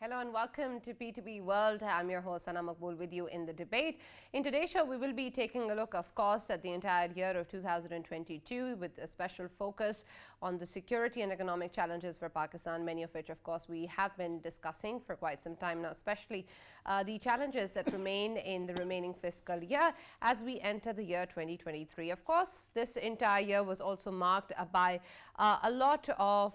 Hello and welcome to P2B World. I'm your host Sana Makbool with you in the debate. In today's show, we will be taking a look, of course, at the entire year of 2022 with a special focus on the security and economic challenges for Pakistan, many of which, of course, we have been discussing for quite some time now, especially the challenges that remain in the remaining fiscal year as we enter the year 2023. Of course, this entire year was also marked by a lot of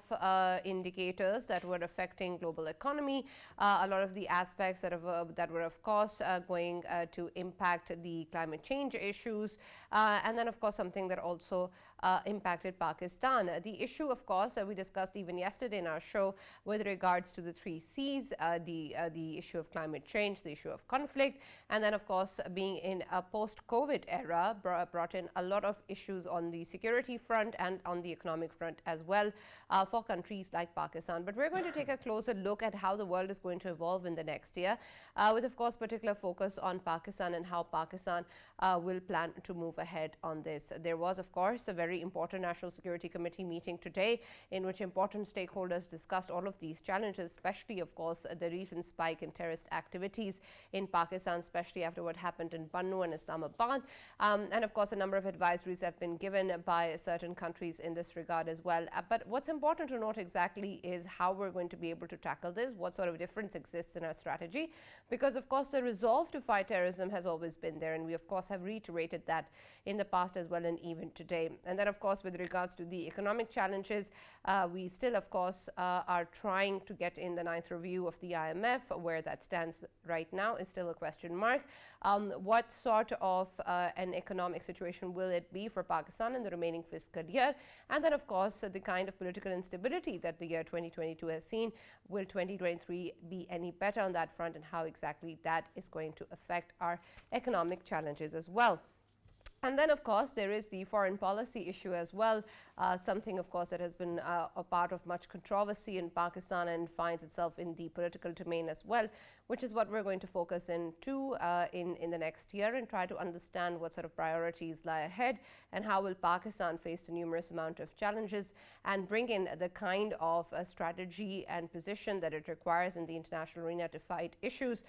indicators that were affecting global economy. A lot of the aspects that were, of course, going to impact the climate change issues, and then, of course, something that also impacted Pakistan. The issue, of course, we discussed even yesterday in our show with regards to the 3 C's, the issue of climate change, the issue of conflict, and then, of course, being in a post-COVID era brought in a lot of issues on the security front and on the economic front as well for countries like Pakistan. But we're going to take a closer look at how the world is going to evolve in the next year, with, of course, particular focus on Pakistan and how Pakistan will plan to move ahead on this. There was, of course, a very important National Security Committee meeting today in which important stakeholders discussed all of these challenges, especially, of course, the recent spike in terrorist activities in Pakistan, especially after what happened in Bannu and Islamabad. And, of course, a number of advisories have been given by certain countries in this regard as well. But what's important to note exactly is how we're going to be able to tackle this, what sort of difference exists in our strategy, because, of course, the resolve to fight terrorism has always been there, and we, of course, have reiterated that in the past as well and even today. And then, of course, with regards to the economic challenges, we still, of course, are trying to get in the 9th review of the IMF. Where that stands right now is still a question mark. What sort of an economic situation will it be for Pakistan in the remaining fiscal year? And then, of course, the kind of political instability that the year 2022 has seen, will 2023 be any better on that front, and how exactly that is going to affect our economic challenges as well. And then, of course, there is the foreign policy issue as well, something, of course, that has been a part of much controversy in Pakistan and finds itself in the political domain as well, which is what we're going to focus into in the next year and try to understand what sort of priorities lie ahead and how will Pakistan face the numerous amount of challenges and bring in the kind of strategy and position that it requires in the international arena to fight issues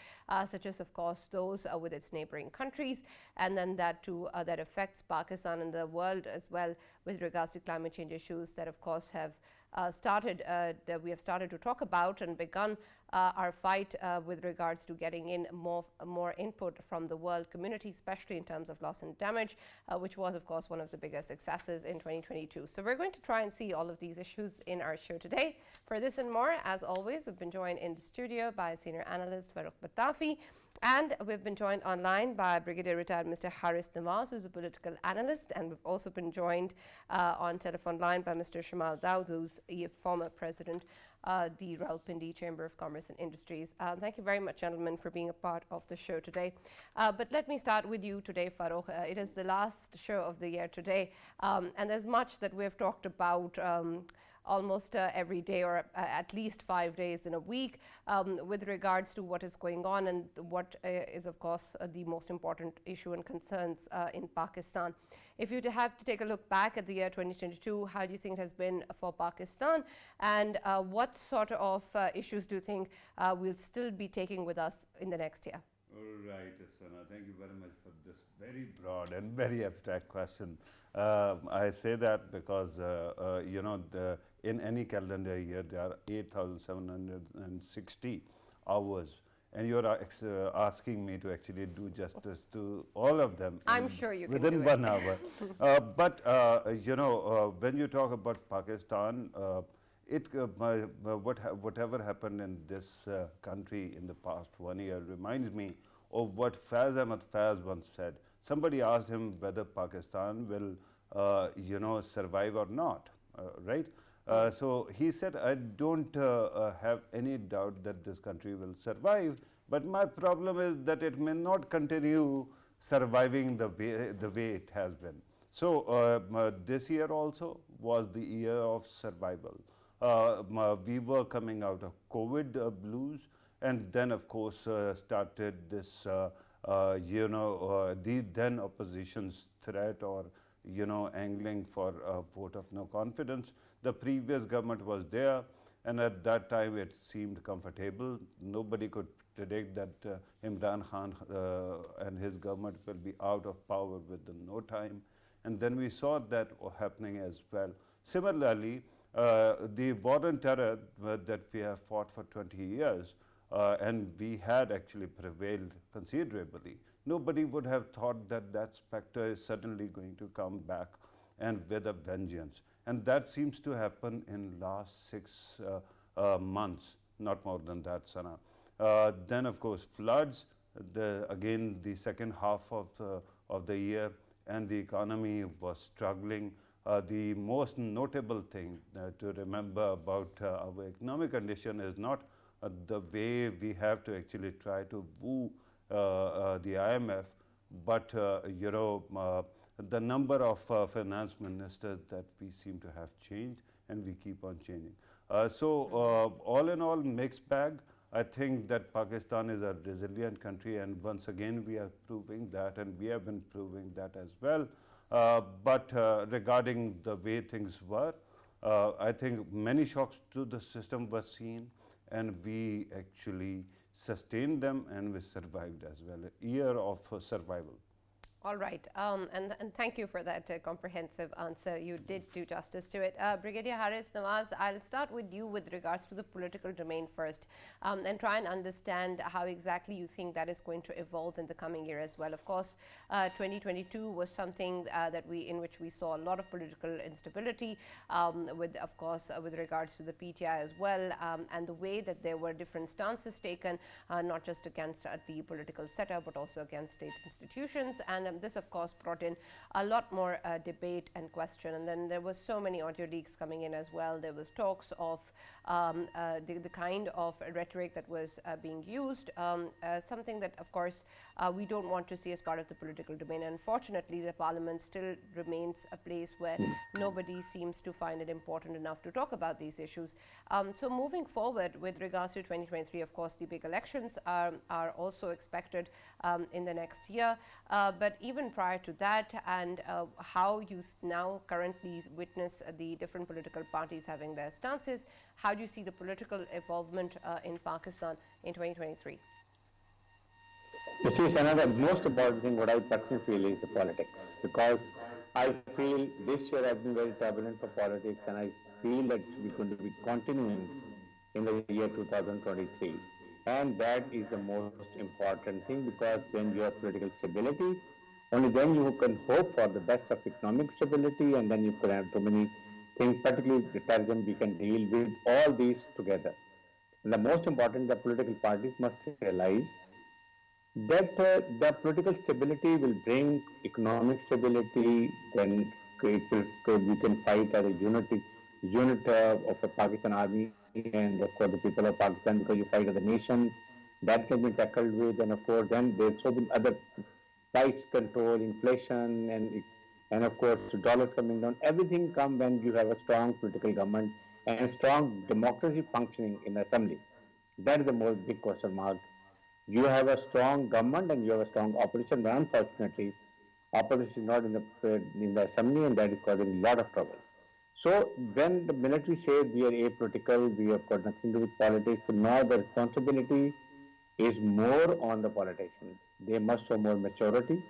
such as, of course, those with its neighboring countries, and then that too that affects Pakistan and the world as well with regards to climate change issues that, of course, have that we have started to talk about and begun our fight with regards to getting in more input from the world community, especially in terms of loss and damage, which was, of course, one of the biggest successes in 2022. So we're going to try and see all of these issues in our show today. For this and more, as always, we've been joined in the studio by senior analyst Farooq Batafi, and we've been joined online by Brigadier Retired Mr. Haris Nawaz, who's a political analyst, and we've also been joined on telephone line by Mr. Shamal Daud, who's a former president the Rawalpindi Chamber of Commerce and Industries. Thank you very much, gentlemen, for being a part of the show today. But let me start with you today, Farooq. It is the last show of the year today, and there's much that we've talked about almost every day, or at least 5 days in a week, with regards to what is going on and what is, of course, the most important issue and concerns in Pakistan. If you have to take a look back at the year 2022, how do you think it has been for Pakistan, and what sort of issues do you think we'll still be taking with us in the next year? All right, Sana, thank you very much for this very broad and very abstract question. I say that because, in any calendar year, there are 8,760 hours. And you're asking me to actually do justice to all of them. I'm sure you can within do 1 hour. When you talk about Pakistan, whatever happened in this country in the past 1 year reminds me of what Faiz Ahmad Faiz once said. Somebody asked him whether Pakistan will, survive or not, right? So he said, I don't have any doubt that this country will survive, but my problem is that it may not continue surviving the way it has been. So this year also was the year of survival. We were coming out of COVID blues, and then, of course, started this, the then opposition's threat or, angling for a vote of no confidence. The previous government was there. and at that time it seemed comfortable. Nobody could predict that Imran Khan and his government will be out of power within no time. And then we saw that happening as well. Similarly, the war on terror that we have fought for 20 years, and we had actually prevailed considerably. Nobody would have thought that that specter is suddenly going to come back and with a vengeance. And that seems to happen in last 6 months, not more than that, Sana. Then, of course, floods, again, the second half of the year, and the economy was struggling. The most notable thing to remember about our economic condition is not the way we have to actually try to woo the IMF, but the number of finance ministers that we seem to have changed, and we keep on changing. All in all, mixed bag. I think that Pakistan is a resilient country, and once again we are proving that, and we have been proving that as well. But regarding the way things were, I think many shocks to the system were seen, and we actually sustained them, and we survived as well. A year of survival. All right, and thank you for that comprehensive answer. You did do justice to it. Brigadier Haris Nawaz, I'll start with you with regards to the political domain first, and try and understand how exactly you think that is going to evolve in the coming year as well. Of course, 2022 was something in which we saw a lot of political instability, with regards to the PTI as well, and the way that there were different stances taken, not just against the political setup, but also against state institutions. And this, of course, brought in a lot more debate and question. And then there was so many audio leaks coming in as well. There was talks of the kind of rhetoric that was being used, something that, of course, we don't want to see as part of the political domain. Unfortunately, the parliament still remains a place where nobody seems to find it important enough to talk about these issues. So moving forward with regards to 2023, of course, the big elections are also expected in the next year. But even prior to that, and how you now currently witness the different political parties having their stances, how do you see the political involvement in Pakistan in 2023? You see, Sana, the most important thing, what I personally feel, is the politics. Because I feel this year has been very turbulent for politics, and I feel that we're going to be continuing in the year 2023. And that is the most important thing, because when you have political stability, only then you can hope for the best of economic stability, and then you can have so many things, particularly the terrorism, we can deal with all these together. And the most important, the political parties must realize that the political stability will bring economic stability, then we can fight as a unit of the Pakistan army and of course the people of Pakistan, because you fight as a nation, that can be tackled with, and of course then there's so many other price control, inflation, and of course dollars coming down. Everything comes when you have a strong political government and strong democracy functioning in the assembly. That is the most big question mark. You have a strong government and you have a strong opposition, but unfortunately, opposition is not in the assembly, and that is causing a lot of trouble. So when the military says we are apolitical, we have got nothing to do with politics, so now the responsibility is more on the politicians. They must show more maturity,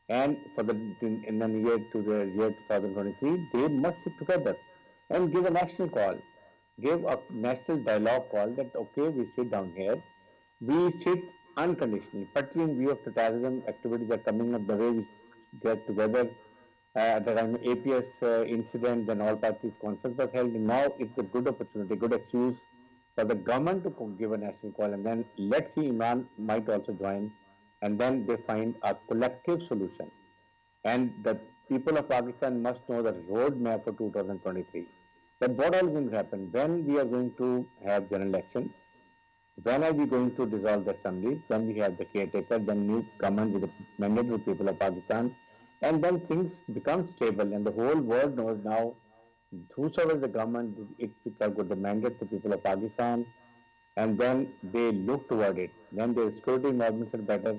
and in the year 2023, they must sit together and give a national call, give a national dialogue call that okay, we sit down here, we sit unconditionally, particularly in view of the terrorism activities that are coming up, the way we get together. At the time of APS incident, then all parties conference was held, and now it's a good opportunity, good excuse for the government to give a national call, and then let's see, Iran might also join, and then they find a collective solution. And the people of Pakistan must know the roadmap for 2023. That what all is going to happen, when we are going to have general elections, when are we going to dissolve the assembly, when we have the caretaker, then new government with the mandate with people of Pakistan, and then things become stable, and the whole world knows now whosoever the government, it has got the mandate to people of Pakistan, and then they look toward it. Then the security environments are better,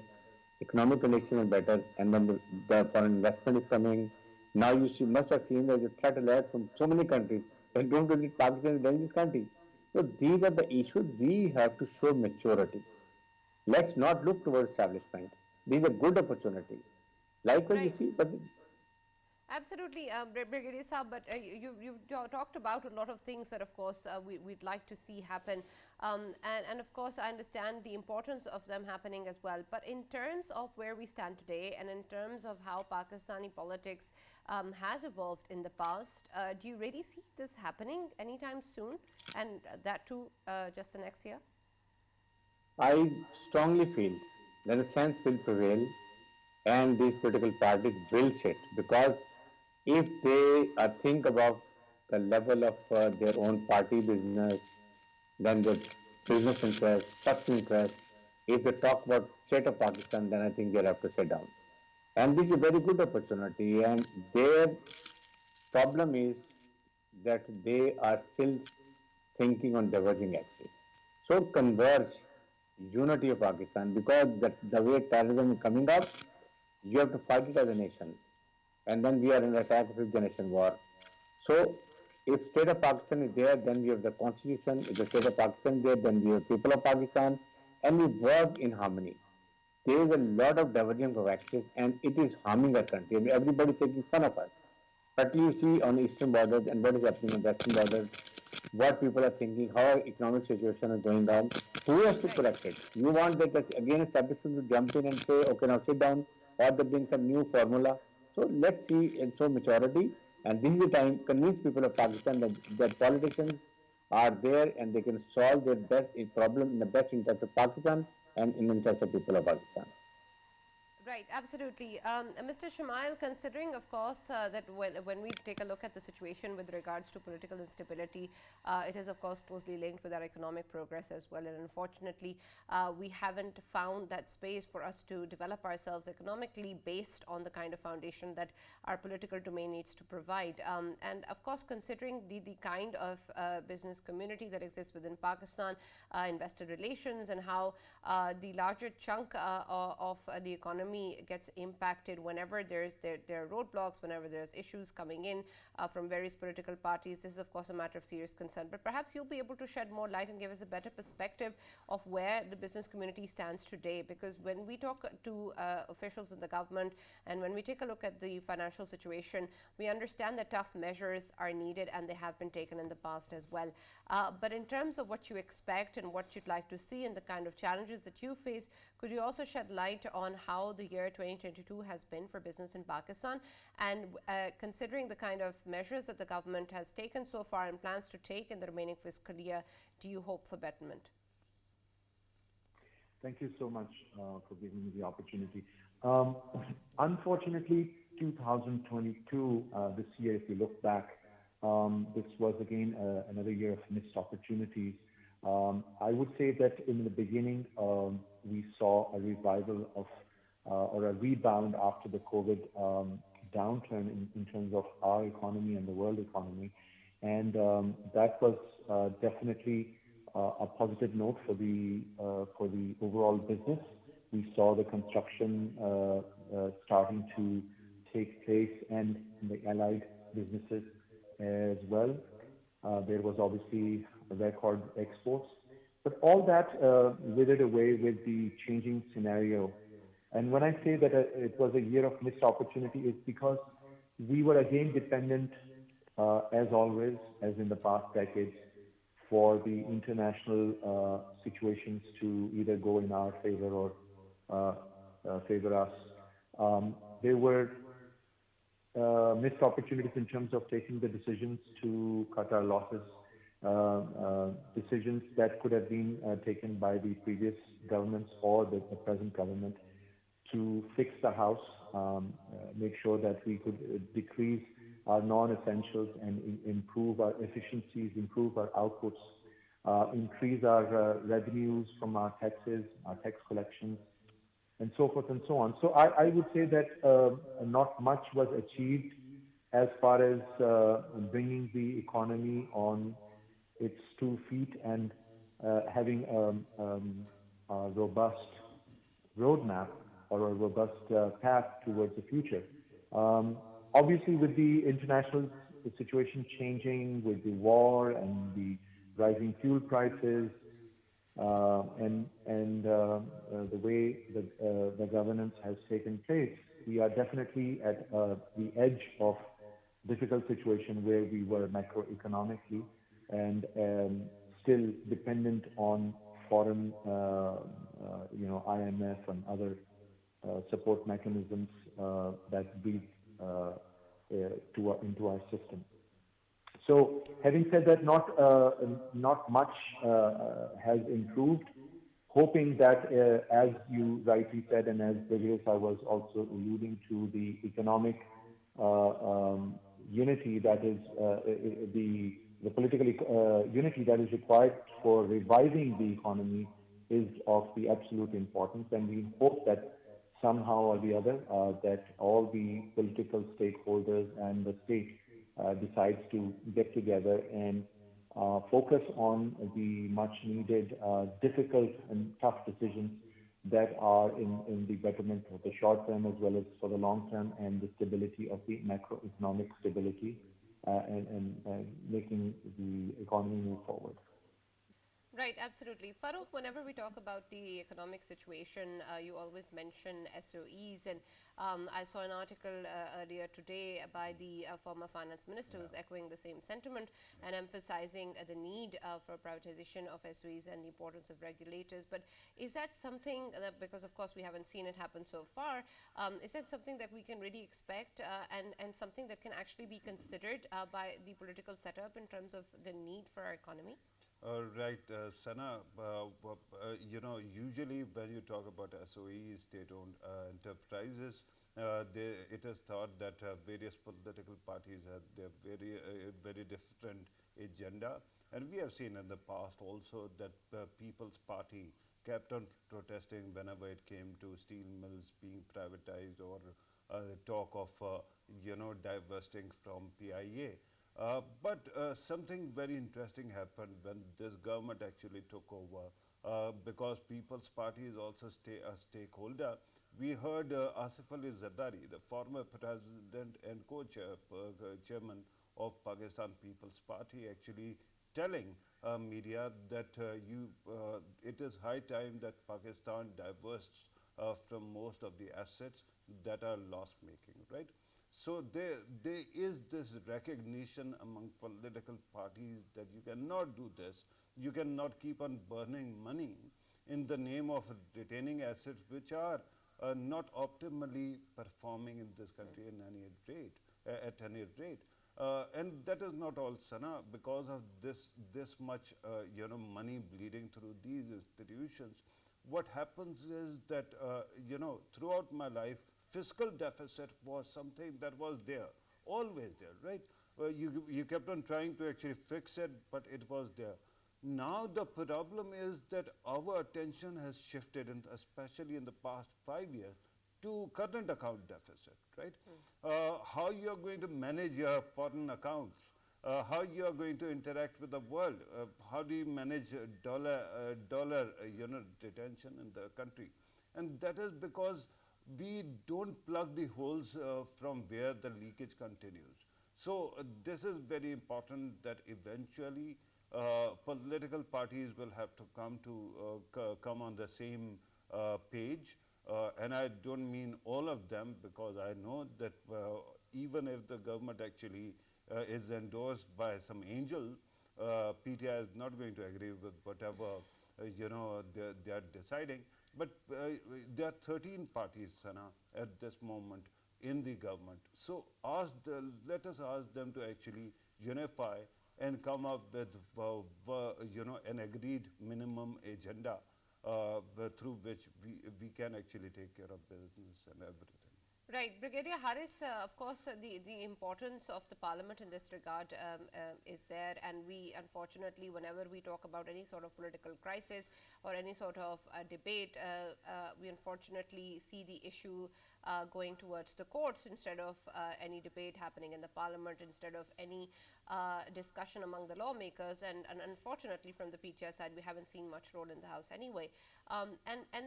economic conditions are better, and then the foreign investment is coming. Now you must have seen there's a threat alert from so many countries that don't visit Pakistan is a dangerous country. So these are the issues we have to show maturity. Let's not look towards establishment. This is a good opportunity. Likewise, you Right. see, but Absolutely, Brigadier Saab, but you've talked about a lot of things that, of course, we'd like to see happen. And, of course, I understand the importance of them happening as well. But in terms of where we stand today and in terms of how Pakistani politics has evolved in the past, do you really see this happening anytime soon? And that too just the next year? I strongly feel that a sense will prevail and these political parties will sit because if they think about the level of their own party business, then the business interest, personal interest, if they talk about state of Pakistan, then I think they'll have to sit down. And this is a very good opportunity. And their problem is that they are still thinking on diverging axis. So converge unity of Pakistan because the way terrorism is coming up, you have to fight it as a nation. And then we are in the attack of fifth generation war. So if state of Pakistan is there, then we have the constitution. If the state of Pakistan is there, then we have people of Pakistan, and we work in harmony. There is a lot of divergence of axis, and it is harming our country. I mean, everybody is making fun of us. But you see on eastern borders and what is happening on western borders, what people are thinking, how our economic situation is going on. Who has to Right. correct it? You want that again establishment to jump in and say, okay, now sit down, or they bring some new formula. So let's see and show maturity. And this is the time convince people of Pakistan that politicians are there and they can solve their best problem in the best interest of Pakistan and in the interest of people of Pakistan. Right, absolutely. Mr. Shamail, considering, of course, that when we take a look at the situation with regards to political instability, it is, of course, closely linked with our economic progress as well. And unfortunately, we haven't found that space for us to develop ourselves economically based on the kind of foundation that our political domain needs to provide. And, of course, considering the kind of business community that exists within Pakistan, investor relations, and how the larger chunk of the economy gets impacted whenever there are roadblocks, whenever there's issues coming in from various political parties. This is, of course, a matter of serious concern. But perhaps you'll be able to shed more light and give us a better perspective of where the business community stands today. Because when we talk to officials in the government and when we take a look at the financial situation, we understand that tough measures are needed and they have been taken in the past as well. But in terms of what you expect and what you'd like to see and the kind of challenges that you face, could you also shed light on how the year 2022 has been for business in Pakistan? And considering the kind of measures that the government has taken so far and plans to take in the remaining fiscal year, do you hope for betterment? Thank you so much for giving me the opportunity. Um, Unfortunately, 2022, this year, if you look back, this was again another year of missed opportunities. I would say that in the beginning, we saw a revival of or a rebound after the COVID downturn in terms of our economy and the world economy. And that was definitely a positive note for the overall business. We saw the construction starting to take place and in the allied businesses as well. There was obviously record exports, but all that withered away with the changing scenario. And when I say that it was a year of missed opportunity, it's because we were again dependent, as always, as in the past decades, for the international situations to either go in our favor or favor us. There were missed opportunities in terms of taking the decisions to cut our losses, decisions that could have been taken by the previous governments or the present government to fix the house, make sure that we could decrease our non-essentials and improve our efficiencies, improve our outputs, increase our revenues from our taxes, our tax collections, and so forth and so on. So I would say that not much was achieved as far as bringing the economy on its 2 feet and having a robust roadmap or a robust path towards the future. Obviously, with the international situation changing, with the war and the rising fuel prices, and the way the governance has taken place, we are definitely at the edge of difficult situation where we were macroeconomically and still dependent on foreign, IMF and other support mechanisms that breathe into our system. So, having said that, not much has improved. Hoping that, as you rightly said, and as Brigadier was also alluding to, the economic unity that is the political unity that is required for reviving the economy is of the absolute importance, and we hope that somehow or the other that all the political stakeholders and the state decides to get together and focus on the much needed, difficult and tough decisions that are in the betterment of the short term as well as for the long term, and the stability of the macroeconomic stability and making the economy move forward. Right, absolutely. Farooq, whenever we talk about the economic situation, you always mention SOEs. And I saw an article earlier today by the former finance minister who's echoing the same sentiment and emphasizing the need for privatization of SOEs and the importance of regulators. But is that something that, because of course we haven't seen it happen so far, is that something that we can really expect and something that can actually be considered by the political setup in terms of the need for our economy? Right, Sana, usually when you talk about SOEs, state-owned enterprises, it is thought that various political parties have their very different agenda. And we have seen in the past also that the People's Party kept on protesting whenever it came to steel mills being privatized or talk of, divesting from PIA. But something very interesting happened when this government actually took over, because People's Party is also a stakeholder. We heard Asif Ali Zardari, the former president and chairman of Pakistan People's Party, actually telling media that it is high time that Pakistan divests from most of the assets that are loss-making, right? So there is this recognition among political parties that you cannot do this. You cannot keep on burning money in the name of retaining assets which are not optimally performing in this country at any rate. And that is not all, Sana, because of this much money bleeding through these institutions. What happens is that throughout my life, fiscal deficit was something that was there, always there, right? You kept on trying to actually fix it, but it was there. Now the problem is that our attention has shifted, and especially in the past 5 years, to current account deficit, right? How you are going to manage your foreign accounts, how you are going to interact with the world, how do you manage dollar retention in the country, and that is because we don't plug the holes from where the leakage continues. So this is very important that eventually political parties will have to come on the same page, and I don't mean all of them, because I know that even if the government actually is endorsed by some angel, PTI is not going to agree with whatever they are deciding. But there are 13 parties, Sana, at this moment in the government. So let us ask them to actually unify and come up with an agreed minimum agenda through which we can actually take care of business and everything. Right. Brigadier Harris, of course, the importance of the parliament in this regard is there, and we, unfortunately, whenever we talk about any sort of political crisis, or any sort of debate, we unfortunately see the issue going towards the courts instead of any debate happening in the parliament, instead of any discussion among the lawmakers. And unfortunately, from the PTI side, we haven't seen much role in the House anyway. And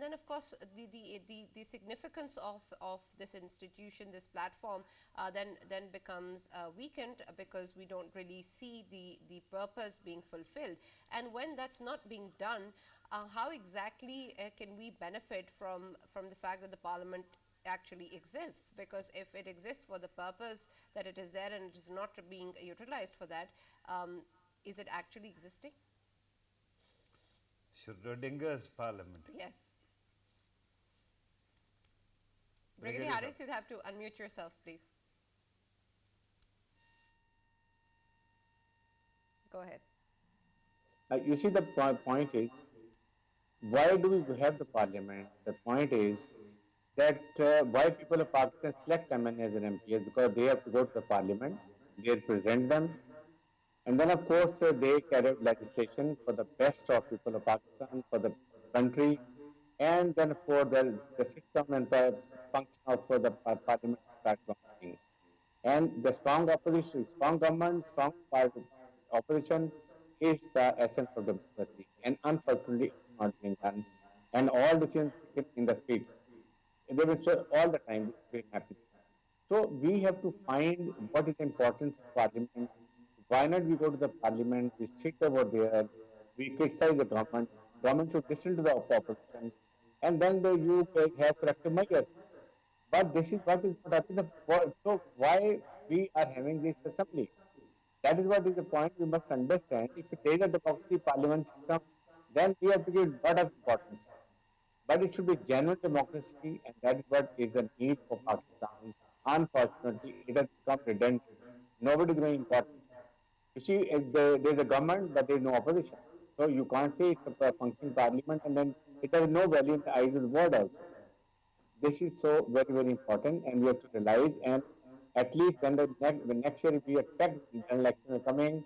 then, of course, the significance of this institution, this platform, then becomes weakened because we don't really see the purpose being fulfilled. And when that's not being done, how exactly can we benefit from the fact that the parliament actually exists? Because if it exists for the purpose that it is there and it is not being utilized for that, is it actually existing? Schrodinger's parliament. Yes. Brigadier Harris, you'd have to unmute yourself, please. Go ahead. You see, the point is, why do we have the parliament? The point is that why people of Pakistan select MNAs and MPs, because they have to go to the parliament, they represent them, and then of course they carry out legislation for the best of people of Pakistan, for the country, and then for the system and the function of the parliament start functioning. And the strong opposition, strong government, strong opposition is the essence of democracy. And unfortunately, it's not being done. And all decisions taken in the streets, they will show all the time this is happening. So we have to find what is the importance of parliament. Why not we go to the parliament, we sit over there, we criticize the government, government should listen to the opposition, and then you have corrective measures. But this is what is not happening. So why we are having this assembly? That is what is the point we must understand. If it is a democracy parliament system, then we have to give a lot of importance. But it should be genuine democracy, and that is what is the need for Pakistan. Unfortunately, it has become redundant. Nobody is very important. You see, there is a government, but there is no opposition. So you can't say it's a functioning parliament, and then it has no value in the eyes of the world also. This is so very, very important, and we have to realize, and at least when the next year, if we expect general election are coming,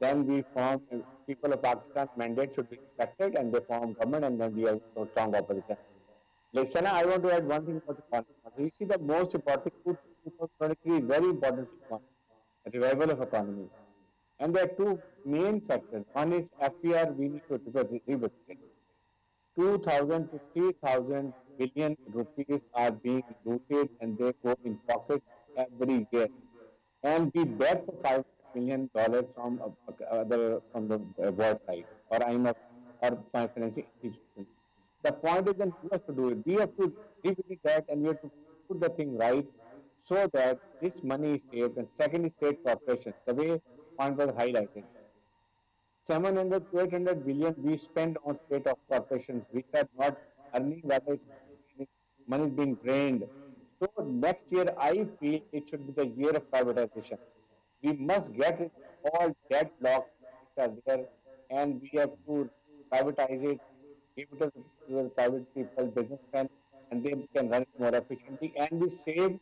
then we form, people of Pakistan mandate should be respected, and they form government, and then we have so strong opposition. Like Sana, I want to add one thing about the economy. You see, the most important 2023 is very important for revival of economy. And there are two main factors. One is FPR, we need to revisit. 2,000 to 3,000 billion rupees are being looted and they go in pockets every year. And we beg for $500 million from from the world side or IMF or financial institutions. The point is then who has to do it? We have to revisit that and we have to put the thing right so that this money is saved. And second is state corporations. The way point was highlighted. 700 to 800 billion we spend on state of corporations which are not earning, whether money is being drained. So next year I feel it should be the year of privatization. We must get rid of all deadlocks which are there and we have to privatize it, give it to the private people, businessmen, and they can run it more efficiently. And we save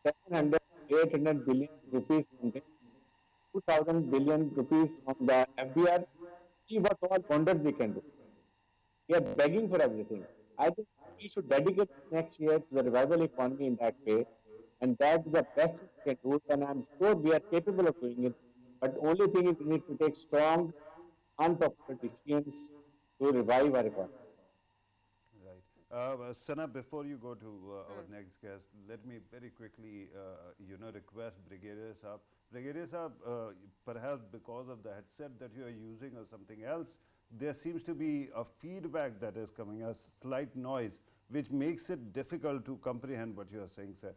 700 to 800 billion rupees from this 2,000 billion rupees from the FBR. See what all wonders we can do. We are begging for everything. I think we should dedicate next year to the revival economy in that way, and that is the best we can do. And I'm sure we are capable of doing it. But the only thing is we need to take strong, unpopular decisions to revive our economy. Right. Sana, before you go to our next guest, let me very quickly, request Brigadier Saab. Brigadier Saab, perhaps because of the headset that you are using or something else, there seems to be a feedback that is coming, a slight noise, which makes it difficult to comprehend what you are saying, sir.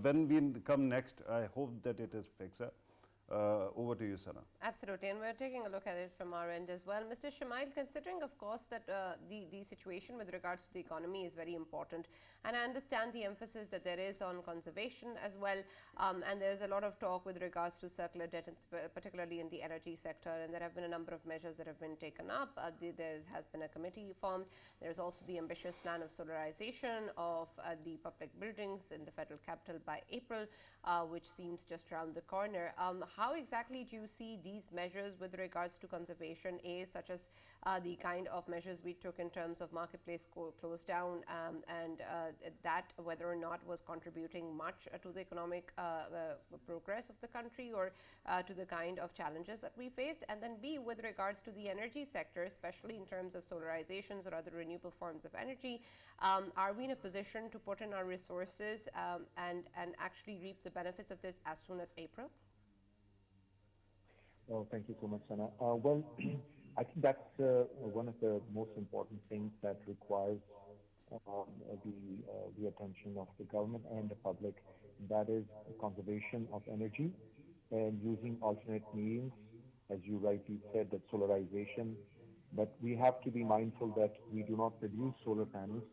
When we come next, I hope that it is fixed, sir. Over to you, Sana. Absolutely, and we're taking a look at it from our end as well. Mr. Shamail, considering, of course, that the situation with regards to the economy is very important, and I understand the emphasis that there is on conservation as well, and there's a lot of talk with regards to circular debt, particularly in the energy sector, and there have been a number of measures that have been taken up. There has been a committee formed. There's also the ambitious plan of solarization of the public buildings in the federal capital by April, which seems just around the corner. how exactly do you see these measures with regards to conservation, such as the kind of measures we took in terms of marketplace close down, and that whether or not was contributing much to the economic progress of the country, or to the kind of challenges that we faced? And then B, with regards to the energy sector, especially in terms of solarizations or other renewable forms of energy, are we in a position to put in our resources and actually reap the benefits of this as soon as April? Oh, thank you so much, Sana. Well, I think that's one of the most important things that requires the attention of the government and the public. That is conservation of energy and using alternate means, as you rightly said, that solarization. But we have to be mindful that we do not produce solar panels,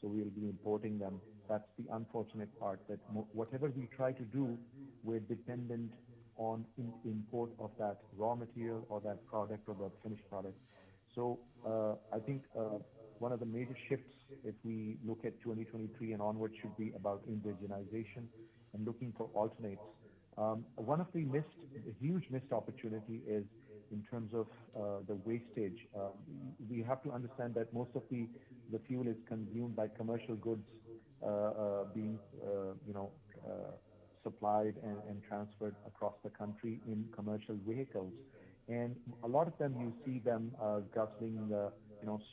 so we will be importing them. That's the unfortunate part, that whatever we try to do, we're dependent on import of that raw material or that product or that finished product. So I think one of the major shifts, if we look at 2023 and onward, should be about indigenization and looking for alternates. One of the huge missed opportunity is in terms of the wastage. We have to understand that most of the fuel is consumed by commercial goods being, supplied and transferred across the country in commercial vehicles. And a lot of them, you see them guzzling,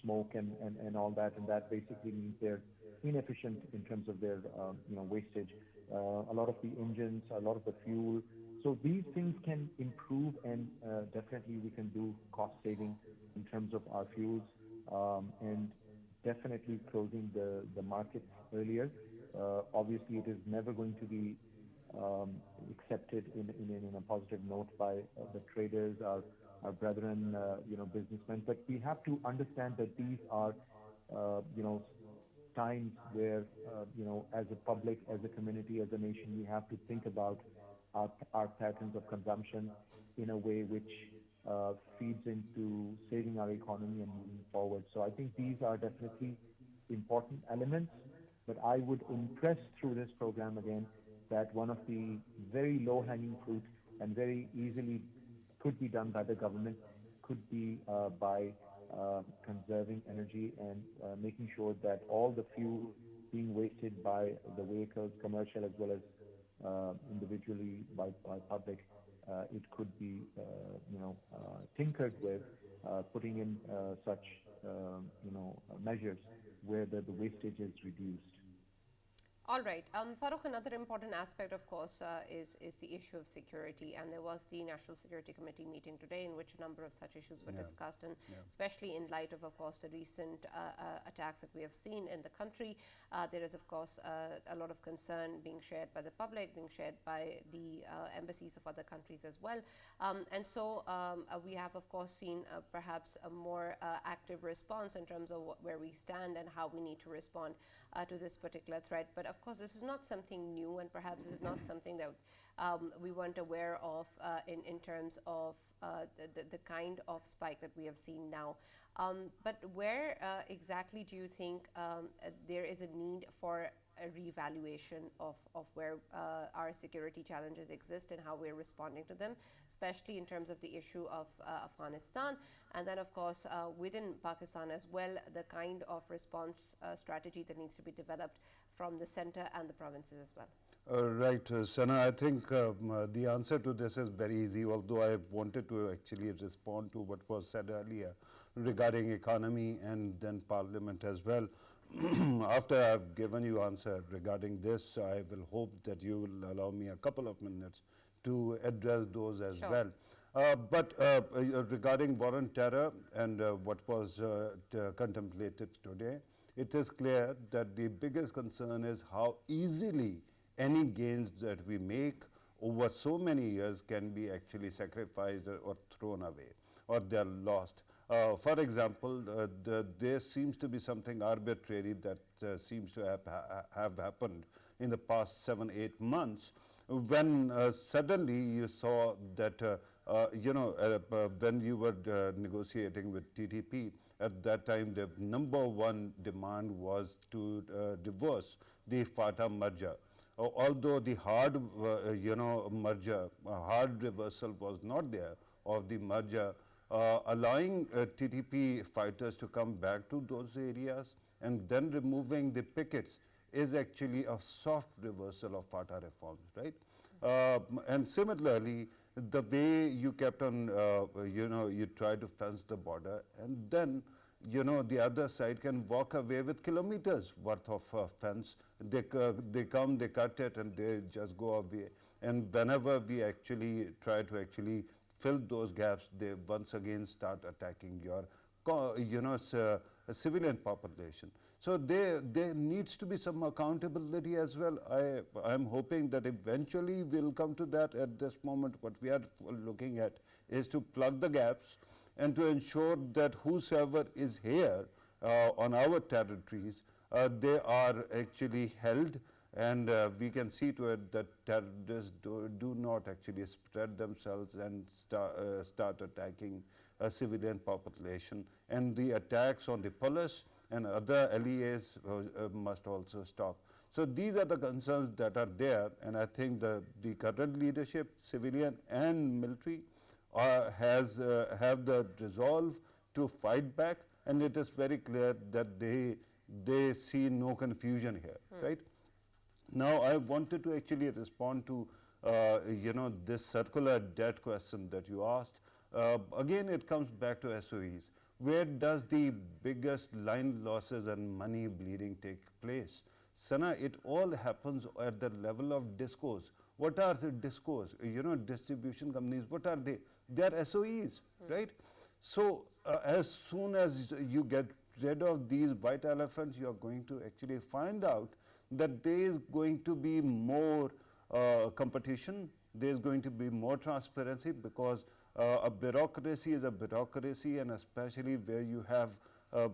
smoke and all that, and that basically means they're inefficient in terms of their, wastage. A lot of the engines, a lot of the fuel. So these things can improve, and definitely we can do cost saving in terms of our fuels, and definitely closing the markets earlier. Obviously, it is never going to be accepted in a positive note by the traders, our brethren, businessmen. But we have to understand that these are, times where, as a public, as a community, as a nation, we have to think about our patterns of consumption in a way which feeds into saving our economy and moving forward. So I think these are definitely important elements. But I would impress through this program again that one of the very low-hanging fruit and very easily could be done by the government could be by conserving energy and making sure that all the fuel being wasted by the vehicles, commercial as well as individually by public, it could be tinkered with, putting in such measures where the wastage is reduced. All right. Farooq, another important aspect, of course, is the issue of security. And there was the National Security Committee meeting today in which a number of such issues were discussed, and especially in light of course, the recent attacks that we have seen in the country. There is, of course, a lot of concern being shared by the public, being shared by the embassies of other countries as well. And so we have, of course, seen perhaps a more active response in terms of where we stand and how we need to respond to this particular threat. But of course, this is not something new, and perhaps this is not something that we weren't aware of in terms of the kind of spike that we have seen now. But where exactly do you think there is a need for a reevaluation of where our security challenges exist and how we're responding to them, especially in terms of the issue of Afghanistan, and then of course within Pakistan as well, the kind of response strategy that needs to be developed from the center and the provinces as well? Right, Sana, I think the answer to this is very easy, although I wanted to actually respond to what was said earlier regarding economy and then Parliament as well. After I've given you answer regarding this, I will hope that you will allow me a couple of minutes to address those as well. But regarding war on terror and what was contemplated today, it is clear that the biggest concern is how easily any gains that we make over so many years can be actually sacrificed or thrown away, or they are lost. For example, there seems to be something arbitrary that seems to have happened in the past 7-8 months, when suddenly you saw that when you were negotiating with TTP, at that time the number one demand was to divorce the FATA merger. although the hard, merger, hard reversal was not there of the merger, allowing TTP fighters to come back to those areas and then removing the pickets is actually a soft reversal of FATA reforms, right? And similarly, the way you kept on, you try to fence the border, and then, the other side can walk away with kilometers worth of fence. They come, they cut it, and they just go away. And whenever we actually try to actually fill those gaps, they once again start attacking your, civilian population. So there needs to be some accountability as well. I'm hoping that eventually we'll come to that. At this moment, what we are looking at is to plug the gaps and to ensure that whosoever is here on our territories, they are actually held, and we can see to it that terrorists do not actually spread themselves and start attacking a civilian population. And the attacks on the police and other LEAs must also stop. So these are the concerns that are there, and I think the current leadership, civilian and military, have the resolve to fight back, and it is very clear that they see no confusion here, right? Now, I wanted to actually respond to this circular debt question that you asked. Again, it comes back to SOEs. Where does the biggest line losses and money bleeding take place? Sana, it all happens at the level of discos. What are the discos? Distribution companies, what are they? They are SOEs, right? So as soon as you get rid of these white elephants, you are going to actually find out that there is going to be more competition, there is going to be more transparency, because a bureaucracy is a bureaucracy, and especially where you have,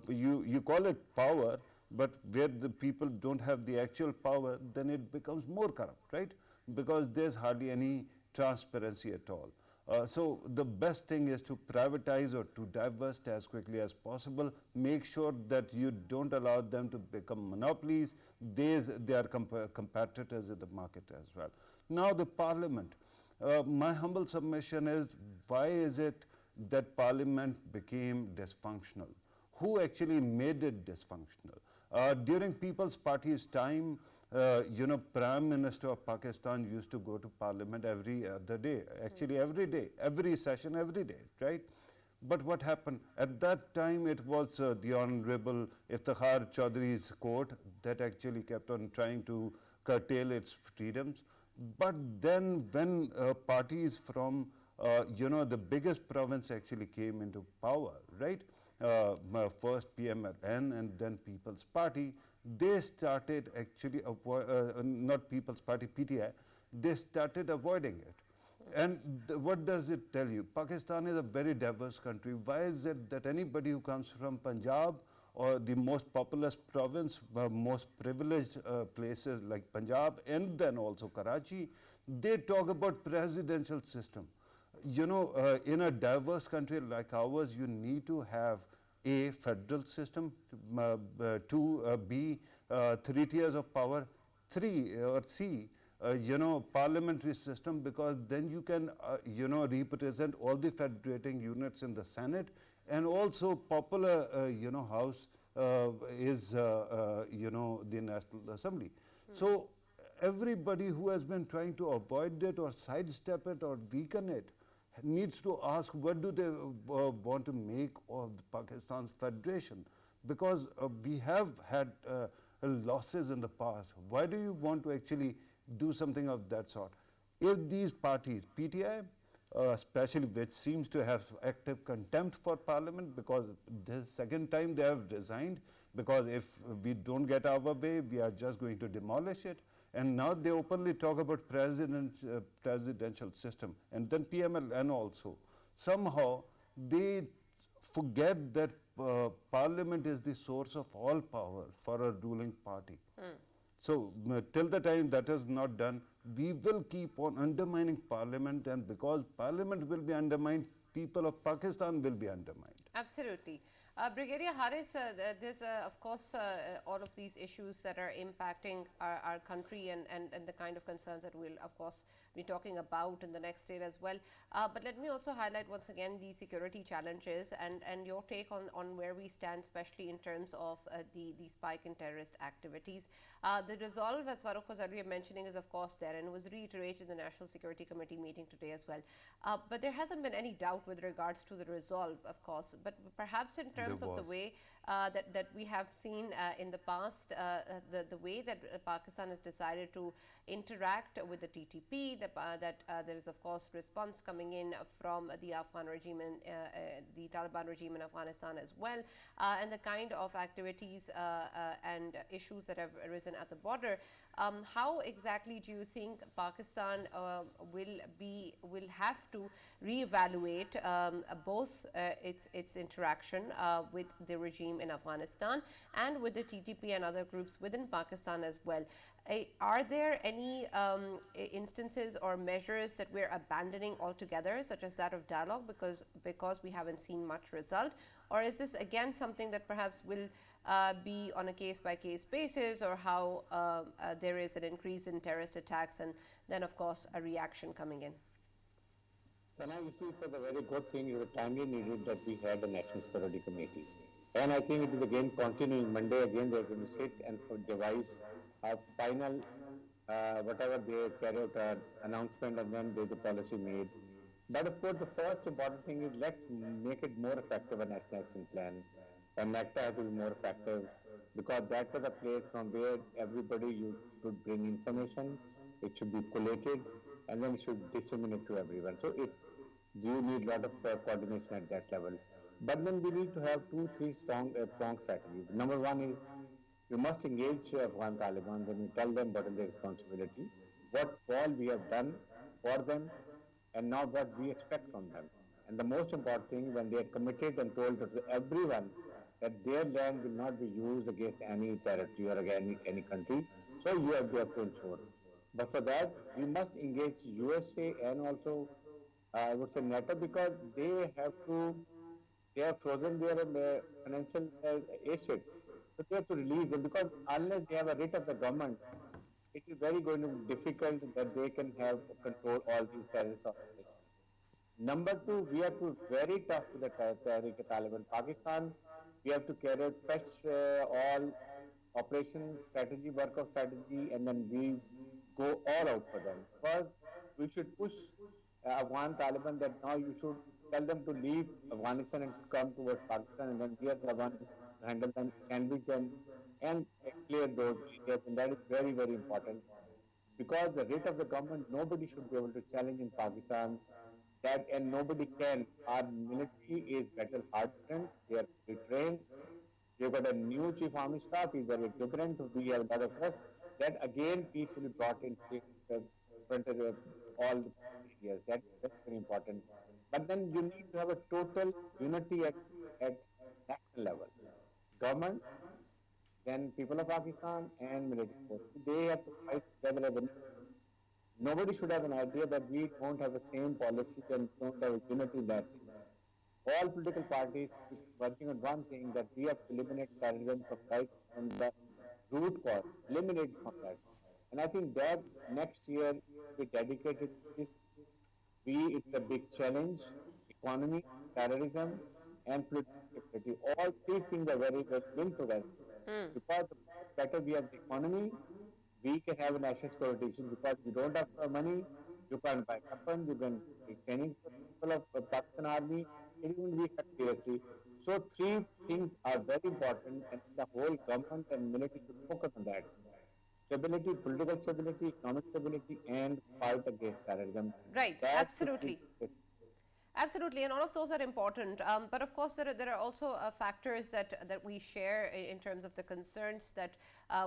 you call it power, but where the people don't have the actual power, then it becomes more corrupt, right? Because there's hardly any transparency at all. So the best thing is to privatize or to divest as quickly as possible. Make sure that you don't allow them to become monopolies. They are competitors in the market as well. Now the parliament. My humble submission is, why is it that parliament became dysfunctional? Who actually made it dysfunctional? During People's Party's time, Prime Minister of Pakistan used to go to parliament every other day, actually every day, every session, every day, right? But what happened? At that time, it was the Honorable Iftikhar Chaudhry's court that actually kept on trying to curtail its freedoms. But then when parties from, the biggest province actually came into power, right? First PMLN and then People's Party, they started actually, not People's Party, PTI, they started avoiding it. And what does it tell you? Pakistan is a very diverse country. Why is it that anybody who comes from Punjab or the most populous province, most privileged places like Punjab and then also Karachi, they talk about presidential system. In a diverse country like ours, you need to have a federal system, two, B, 3 tiers of power, 3 or C, parliamentary system, because then you can, represent all the federating units in the Senate, and also popular, house is, the National Assembly. So everybody who has been trying to avoid it or sidestep it or weaken it needs to ask, what do they want to make of Pakistan's federation? Because we have had losses in the past. Why do you want to actually do something of that sort? If these parties, PTI, especially, which seems to have active contempt for parliament, because the second time they have resigned, because if we don't get our way, we are just going to demolish it. And now they openly talk about presidential system, and then PMLN also. Somehow they forget that parliament is the source of all power for a ruling party. So till the time that is not done, we will keep on undermining parliament, and because parliament will be undermined, people of Pakistan will be undermined. Absolutely. Brigadier Haris, there's of course all of these issues that are impacting our country and the kind of concerns that we'll of course be talking about in the next state as well. But let me also highlight once again the security challenges and your take on where we stand, especially in terms of the spike in terrorist activities. The resolve, as Farooq was earlier mentioning, is of course there and was reiterated in the National Security Committee meeting today as well. But there hasn't been any doubt with regards to the resolve, of course. But perhaps in terms of the way that we have seen in the past, the way that Pakistan has decided to interact with the TTP, that there is of course response coming in from the Afghan regime and the Taliban regime in Afghanistan as well, and the kind of activities and issues that have arisen at the border. How exactly do you think Pakistan will have to reevaluate both its interaction with the regime in Afghanistan and with the TTP and other groups within Pakistan as well? Are there any instances or measures that we're abandoning altogether, such as that of dialogue, because we haven't seen much result? Or is this again something that perhaps will be on a case-by-case basis, or how there is an increase in terrorist attacks and then of course a reaction coming in? So now you see, for the very good thing, it was timely needed that we had a National Security Committee. And I think it is again continuing. Monday again they're going to sit and devise a final, whatever they carry out announcement, and then there's a policy made. But of course, the first important thing is let's make it more effective, a national action plan. And NACTA has to be more effective, because that was a place from where everybody you should bring information, it should be collated, and then it should disseminate to everyone. So you need a lot of coordination at that level. But then we need to have 2-3 strong strategies. Number one is you must engage Afghan Taliban, then you tell them what is their responsibility, what all we have done for them, and now what we expect from them. And the most important thing, when they are committed and told to everyone that their land will not be used against any territory or against any country, so you have to ensure. But for that, we must engage USA and also, I would say, NATO, because they have frozen their financial assets. So they have to release them, because unless they have a writ of the government, it is very going to be difficult that they can have control all these terrorist operations. Number two, we have to be very tough to the Taliban. Pakistan, we have to carry out fresh all operation strategy, work of strategy, and then we go all out for them. First, we should push Afghan Taliban that now you should tell them to leave Afghanistan and come towards Pakistan, and then we are the one to handle them, sandwich them, and clear those areas. And that is very, very important, because the rate of the government, nobody should be able to challenge in Pakistan. That, and nobody can. Our military is battle hardened, they are trained. We've got a new chief army staff, he's very different. We have a lot of us. That again, peace will be brought in front of all the areas. That's very important. But then you need to have a total unity at national level. Government, then people of Pakistan, and military force. They have to fight together as a nation. Nobody should have an idea that we don't have the same policy and don't have a unity in that. All political parties are working on one thing, that we have to eliminate terrorism from the root cause, eliminate from that. And I think that next year we dedicated to this. It's a big challenge: economy, terrorism, and political stability. All three things are very, very linked together. Because the better we have the economy, we can have a national security issue, because we don't have money, you can't buy weapons, you can be training for people of the Pakistan army, it will be seriously. So three things are very important, and the whole government and military should focus on that. Stability, political stability, economic stability, and fight against terrorism. Right, absolutely. Absolutely, and all of those are important. But of course, there are also factors that we share in terms of the concerns that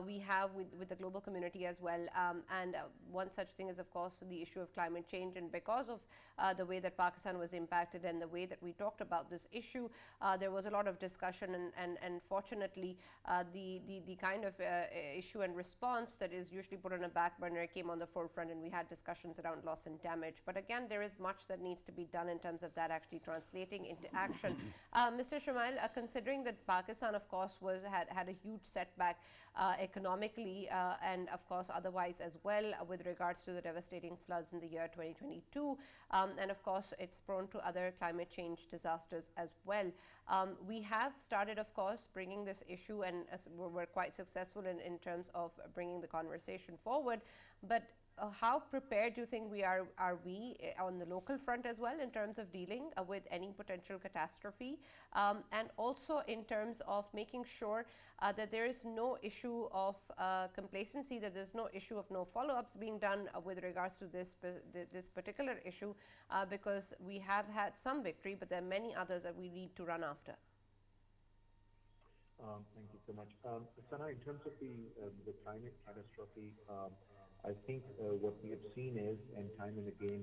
we have with the global community as well. And one such thing is, of course, the issue of climate change. And because of the way that Pakistan was impacted and the way that we talked about this issue, there was a lot of discussion. And fortunately, the kind of issue and response that is usually put on a back burner came on the forefront, and we had discussions around loss and damage. But again, there is much that needs to be done in terms terms of that actually translating into action. Mr. Shamail, considering that Pakistan, of course, had a huge setback economically and, of course, otherwise as well with regards to the devastating floods in the year 2022, and, of course, it's prone to other climate change disasters as well. We have started, of course, bringing this issue, and we're quite successful in terms of bringing the conversation forward. But how prepared do you think we are we on the local front as well in terms of dealing with any potential catastrophe, and also in terms of making sure that there is no issue of complacency, that there's no issue of no follow-ups being done with regards to this particular issue, because we have had some victory, but there are many others that we need to run after. Thank you so much. Sana, in terms of the climate catastrophe, I think what we have seen is, and time and again,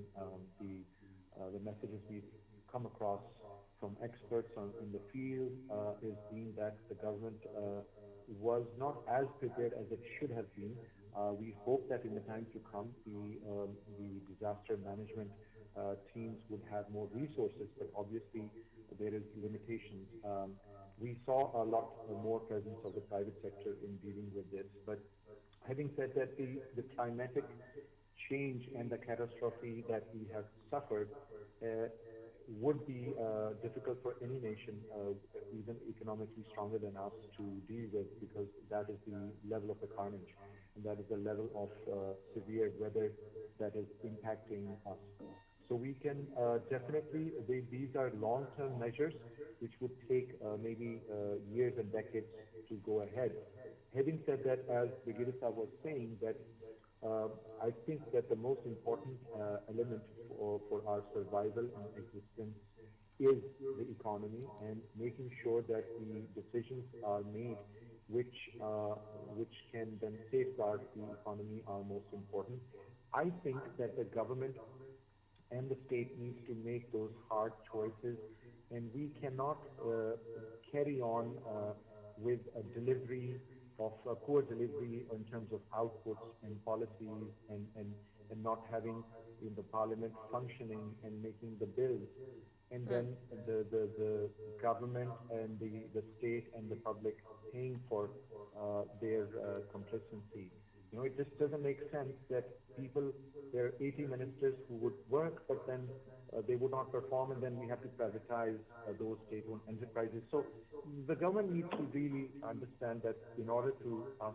the messages we've come across from experts in the field is being that the government was not as prepared as it should have been. We hope that in the time to come, the disaster management teams would have more resources, but obviously there is limitations. We saw a lot more presence of the private sector in dealing with this, but having said that, the climatic change and the catastrophe that we have suffered would be difficult for any nation, even economically stronger than us, to deal with, because that is the level of the carnage, and that is the level of severe weather that is impacting us. So we can definitely, these are long-term measures which would take maybe years and decades to go ahead. Having said that, as Brigadier was saying, that I think that the most important element for our survival and existence is the economy, and making sure that the decisions are made which can then safeguard the economy are most important. I think that the government and the state needs to make those hard choices, and we cannot carry on with a delivery of poor delivery in terms of outputs and policies, and not having in the parliament functioning and making the bills, and then the government and the state and the public paying for their complacency. You know, it just doesn't make sense that there are 80 ministers who would work, but then they would not perform, and then we have to privatize those state-owned enterprises. So the government needs to really understand that in order to us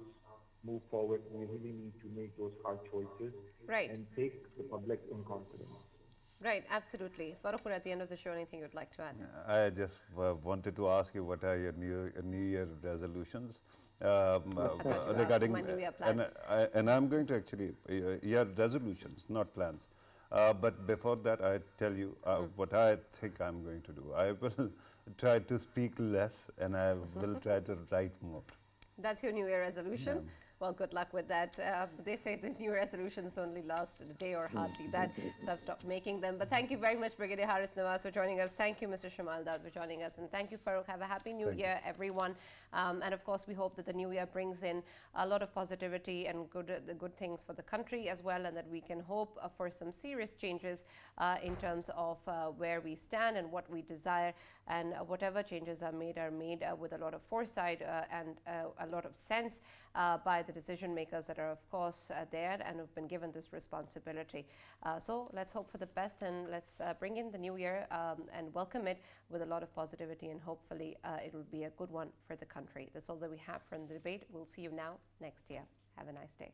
move forward, we really need to make those hard choices, right, and take the public in confidence. Right, absolutely. Farooq, at the end of the show, anything you'd like to add? I just wanted to ask you, what are your New Year resolutions regarding, my New Year plans. and I'm going to actually, your resolutions, not plans. But before that, I tell you what I think I'm going to do. I will try to speak less, and I will try to write more. That's your New Year resolution? Yeah. Well, good luck with that. They say the new resolutions only last a day or hardly that, so I've stopped making them. But thank you very much, Brigadier Haris Nawaz, for joining us. Thank you, Mr. Shamal Daud, for joining us. And thank you, Farooq. Have a happy New Year, everyone. And of course, we hope that the new year brings in a lot of positivity and the good things for the country as well, and that we can hope for some serious changes in terms of where we stand and what we desire. And whatever changes are made with a lot of foresight and a lot of sense by the decision makers that are, of course, there and have been given this responsibility. So let's hope for the best, and let's bring in the new year and welcome it with a lot of positivity, and hopefully it will be a good one for the country. That's all that we have from the debate. We'll see you now next year. Have a nice day.